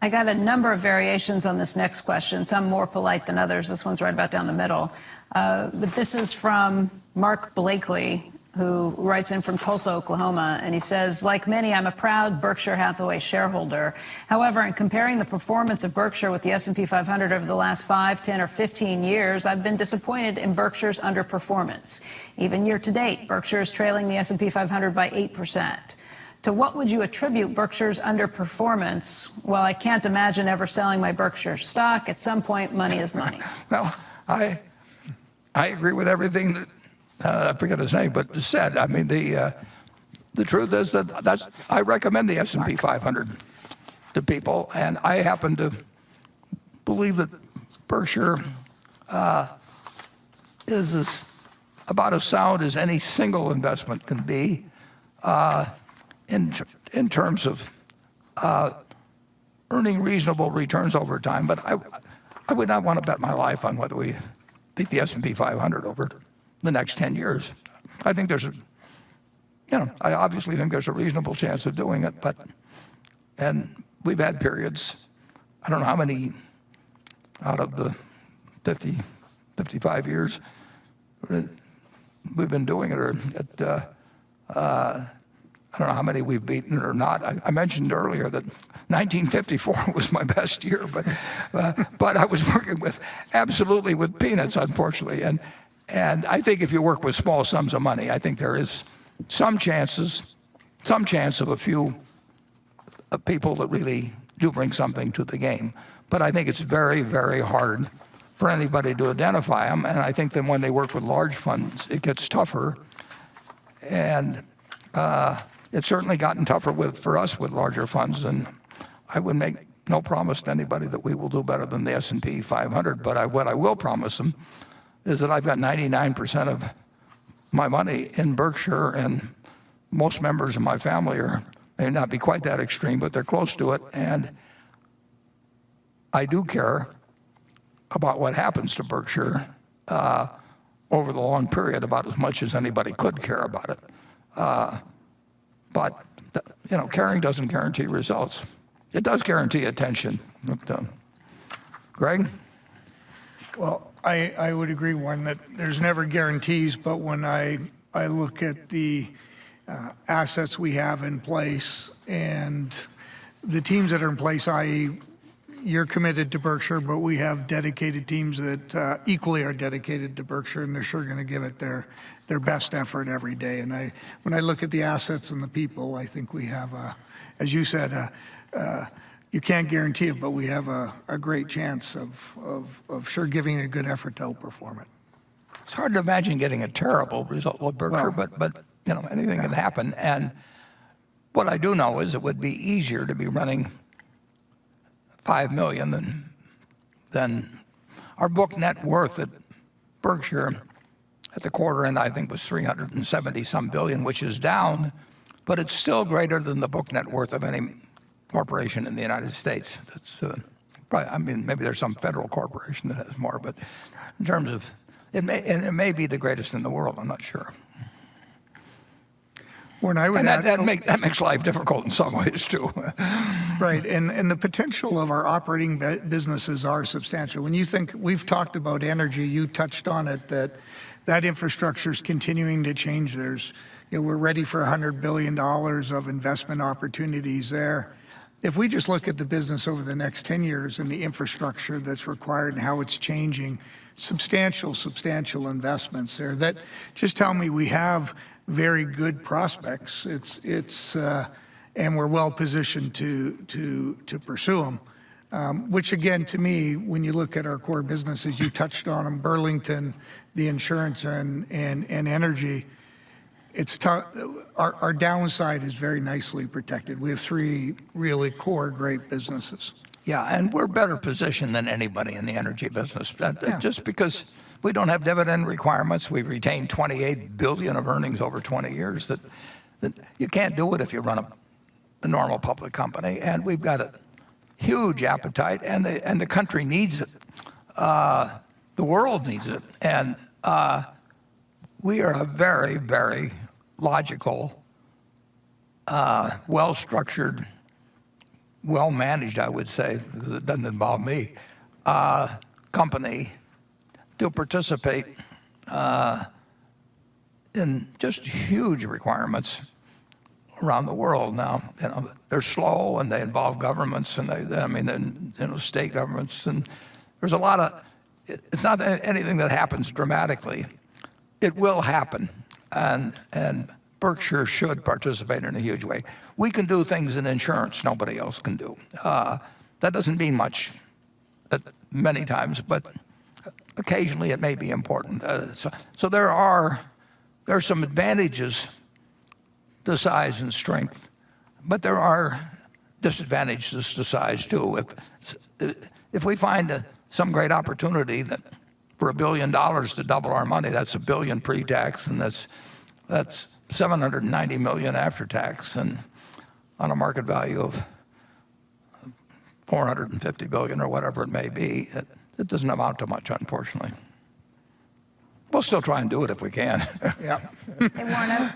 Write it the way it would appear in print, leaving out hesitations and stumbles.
I got a number of variations on this next question, some more polite than others. This one's right about down the middle. But this is from Mark Blakely, who writes in from Tulsa, Oklahoma, and he says, like many, I'm a proud Berkshire Hathaway shareholder. However, in comparing the performance of Berkshire with the S&P 500 over the last 5, 10, or 15 years, I've been disappointed in Berkshire's underperformance. Even year to date, Berkshire is trailing the S&P 500 by 8%. To what would you attribute Berkshire's underperformance? Well, I can't imagine ever selling my Berkshire stock. At some point, money is money. Well, I agree with everything that I forget his name, but said. I mean, the truth is that I recommend the S&P 500 to people, and I happen to believe that Berkshire is about as sound as any single investment can be in terms of earning reasonable returns over time. But I would not want to bet my life on whether we beat the S&P 500 over the next 10 years. I think I obviously think there's a reasonable chance of doing it, and we've had periods, I don't know how many out of the 50, 55 years we've been doing it, or I don't know how many we've beaten or not. I mentioned earlier that 1954 was my best year, but I was working absolutely with peanuts, unfortunately. And I think if you work with small sums of money, I think there is some chance of a few people that really do bring something to the game. But I think it's very, very hard for anybody to identify them. And I think that when they work with large funds, it gets tougher. And it's certainly gotten tougher for us with larger funds. And I would make no promise to anybody that we will do better than the S&P 500. But what I will promise them is that I've got 99% of my money in Berkshire, and most members of my family may not be quite that extreme, but they're close to it. And I do care about what happens to Berkshire over the long period, about as much as anybody could care about it. But caring doesn't guarantee results. It does guarantee attention. Greg? Well, I would agree, Warren, that there's never guarantees, but when I look at the assets we have in place and the teams that are in place, i.e. you're committed to Berkshire, but we have dedicated teams that equally are dedicated to Berkshire, and they're sure going to give it their best effort every day. And when I look at the assets and the people, I think we have, as you said, you can't guarantee it, but we have a great chance of sure giving a good effort to outperform it. It's hard to imagine getting a terrible result with Berkshire, but anything can happen. And what I do know is it would be easier to be running $5 million than our book net worth at Berkshire at the quarter end, I think, was 370 some billion, which is down, but it's still greater than the book net worth of any corporation in the United States. That's probably, maybe there's some federal corporation that has more, but in terms of it may be the greatest in the world. I'm not sure. That makes life difficult in some ways too. Right, and the potential of our operating businesses are substantial. When you think, we've talked about energy, you touched on it, that infrastructure is continuing to change. We're ready for $100 billion of investment opportunities there. If we just look at the business over the next 10 years and the infrastructure that's required and how it's changing, substantial investments there, that just tell me we have very good prospects. And we're well positioned to pursue them. Which again, to me, when you look at our core businesses, you touched on them, Burlington, the insurance and energy, it's tough. Our downside is very nicely protected. We have three really core great businesses. Yeah, and we're better positioned than anybody in the energy business. Just because we don't have dividend requirements, we've retained $28 billion of earnings over 20 years. That you can't do it if you run a normal public company, and we've got a huge appetite, and the country needs it. The world needs it, and we are a very, very logical, well-structured well managed, I would say, because it doesn't involve me, company to participate in just huge requirements around the world. Now, they're slow and they involve governments and state governments, and there's a lot of. It's not anything that happens dramatically. It will happen, and Berkshire should participate in a huge way. We can do things in insurance nobody else can do. That doesn't mean much many times, but occasionally it may be important. So there are some advantages to size and strength, but there are disadvantages to size too. If we find some great opportunity that for $1 billion to double our money, that's $1 billion pre-tax, and that's $790 million after tax, and on a market value of $450 billion or whatever it may be, it doesn't amount to much, unfortunately. We'll still try and do it if we can. Yeah. Hey, Warren,